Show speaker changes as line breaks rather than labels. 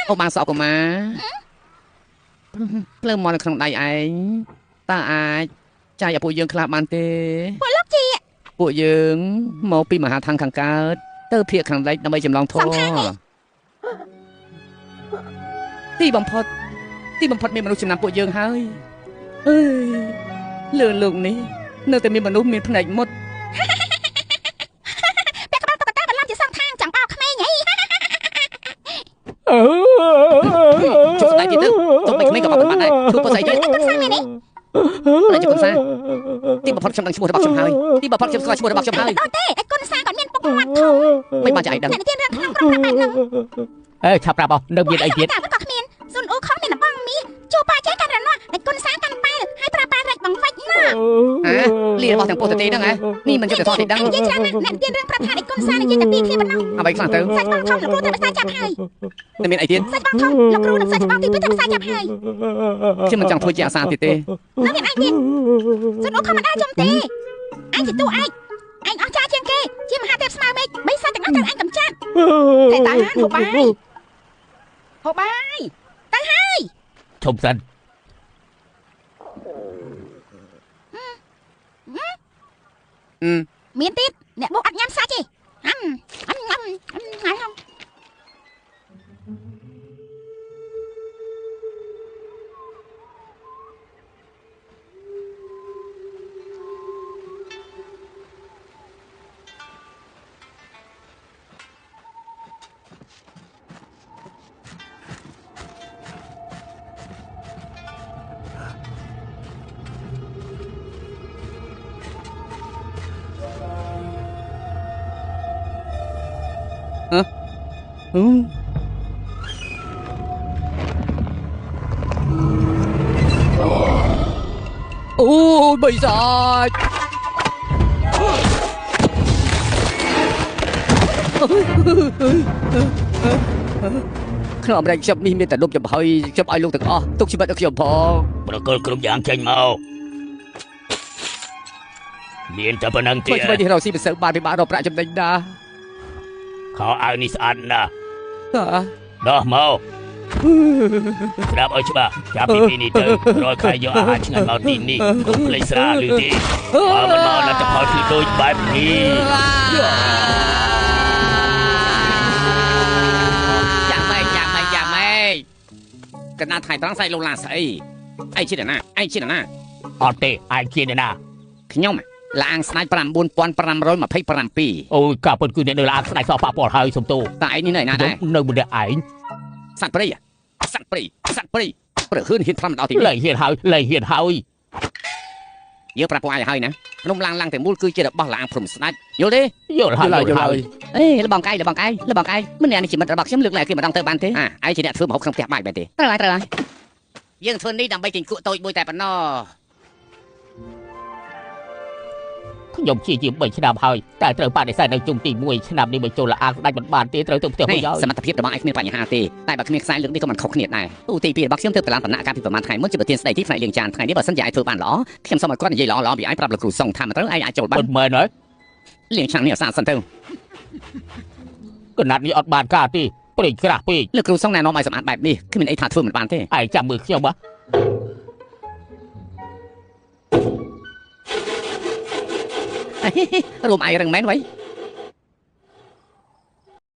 អូបានសក់កុមារភ្លើងមកនៅក្នុងដៃឯងតើអាចចាយឲ្យពួកយើងខ្លះបានទេ
ពួកលោកជា
ពួកយើងមកពីមហាឋានខាងកើតទៅភាគខាងលិចដើម្បីចម្លងធម៌ទីបំផុតមានមនុស្សចំណាំពួកយើងហើយអើយលើលោកនេះនៅតែមានមនុស្សមានភ្នែកមុត
ពាក់ក្បាលតុកតាបន្លំជាសងខាងចង់បោកក្មេងហី
ជុំស្ដាយទៀតទៅទុកបីក្មេងក៏បោកបានដែរជួយពោះស្អីទៀត
គុណសាមែនទេ
តែជុំសាទីបំផុតខ្ញុំដឹងឈ្មោះរបស់ខ្ញុំហើយទីបំផុតខ្ញុំស្គាល់ឈ្មោះរបស់ខ្ញុំហើយ
អត់ទេឯគុណសាគាត់មានពុកមាត់ធំ
មិនបានចៃដឹង
អ្នកទៀតរឿងក្នុងក្រុមប្រាប់បែបហ្នឹង
ឆាប់ប្រាប់អស់នៅមានអីទៀត
តែក៏គ្មានស៊ុនអូខំមានបងមីជួប៉ាចេះកាន់រនោះឯគុណសាកាន់បែលហើយប្រាប់ប៉ារែកបងវិចណា
លីរបស់ទាំងពុទ្ធទេហ្នឹងហ៎នេះមិនយុត្តិធម៌ទេដឹង
និយាយច្រើនណាស់អ្នកទៀតរឿងប្រាប់ថាឯគុណសានិយាយតែពីគ្នាប៉ុណ្ណោះ
អ្វីខ្លះទៅ
សាច់បងធំលោកគ្រូត្រូវផ្សាយចាប់ហើយ
តែមានអីទៀត
សាច់បងធំលោកគ្រូនឹងសាច់បងទី2ត្រូវផ្សាយចាប់ហើយ
ខ្ញុំមិនចង់ធ្វើជាអាសាទៀតទេ
នៅមានអីទៀតស៊ុនអូខំមិនអាចចំទេអញជាទូឯងអស់ចាជាងគេជាមហាទេពស្មើមេឃបីសាច់ទាំងអស់ត្រូវអញកំចាត់តែតាហូបបាយតាហើយ
ឈប់សិន
មានទៀតអ្នកបោកអត់ញ៉ាំសាច់ទេ
អូយបីសាច់ក្នុងអមរែកខ្ញុំនេះមានតែដុំចំហុយខ្ញុំឲ្យលោកទាំងអស់ទុកជីវិតឲ្យខ្ញុំផង
ប្រកល់គ្រប់យ៉ាងចេញមកមានតែប៉ុណ្្នឹងទៀត
ធ្វើនេះរកស៊ីមិនសូវបានពិបាករកប្រាក់ចំណេញណា
ខោអាវនេះស្អាតណាស់ដោះមកស្ដាប់ឲ្យច្បាស់ចាប់ពីនេះទៅរាល់ខែយកអាហារឆ្ងាញ់មកទីនេះកុំភ្លេចស្រាឬទេបើមិនមកលទ្ធផលគឺដូចបែបនេះ
យ៉ាម៉េកណ្ដាលថៃត្រង់ស្អែកលោកឡាស្អីឯងជាណា
អត់ទេឯងជាណា
ខ្ញុំឡាងស្នាច់9527
អូយការពិតគឺអ្នកនៅឡាងស្នាច់សោះប៉ះពាល់ហើយសំទោ
តែឯងនេះនៅណាដែរ
នៅម្នាក់ឯង
សត្វព្រៃព្រឺហ៊ឿនហ៊ានថ្លំដល់ទី
លែងហ៊ានហើយ
យើងប្រាប់ពួកឯងហើយណាខ្ញុំឡើងតែមូលគឺជារបស់ឡាងព្រំស្នាច់យល់ទេ
យល់ហើយ
អេលបងកាយម្នាក់នេះជាមិត្តរបស់ខ្ញុំលើកលែងគេម្ដងទៅបានទេឯងជាអ្នកធ្វើម្ហូបក្នុងផ្ទះបាយមែនទេត្រូវហើយយើងធ្វើនេះដើម្បីទិញគក់តូចមួយតែប៉ុណ្ណោះ
ខ្ញុំជាជា3ឆ្នាំហើយតែត្រូវបដិសេធនៅជុំទី1ឆ្នាំនេះបញ្ចូលឡាងស្ដាច់មិនបានទេត្រូវទៅផ្ទះមួយ
សមត្ថភាពរបស់ឯងគ្មានបញ្ហាទេតែបើគ្មានខ្សែលើកនេះក៏មិនខុសគ្នាដែរទូទី2របស់ខ្ញុំទៅតាមតំណាក់ការពីប្រហែលថ្ងៃមុនជាប្រធានស្ដីទីផ្នែកលៀងចានថ្ងៃនេះបើសិនជាឯងធ្វើបានល្អខ្ញុំសូមឲ្យគាត់និយាយល្អពីឯងប្រាប់លោកគ្រូសុងថាមិនត្រូវឯងអាចចូលបាន
មិនមែនហើយ
លៀងឆ្នាំនេះអសាសិនទៅ
កណាត់នេះអត់បានការទេព្រៃក្រាស់ពេក
លោកគ្រូសុងណែនាំឲ្យសម្អាតបែបនេះគ្មានអីថាធ្វើមិនបានទេ
ឯងចាំមើលខ្ញុំ
រួមឯងរឹងមែនវ៉ៃ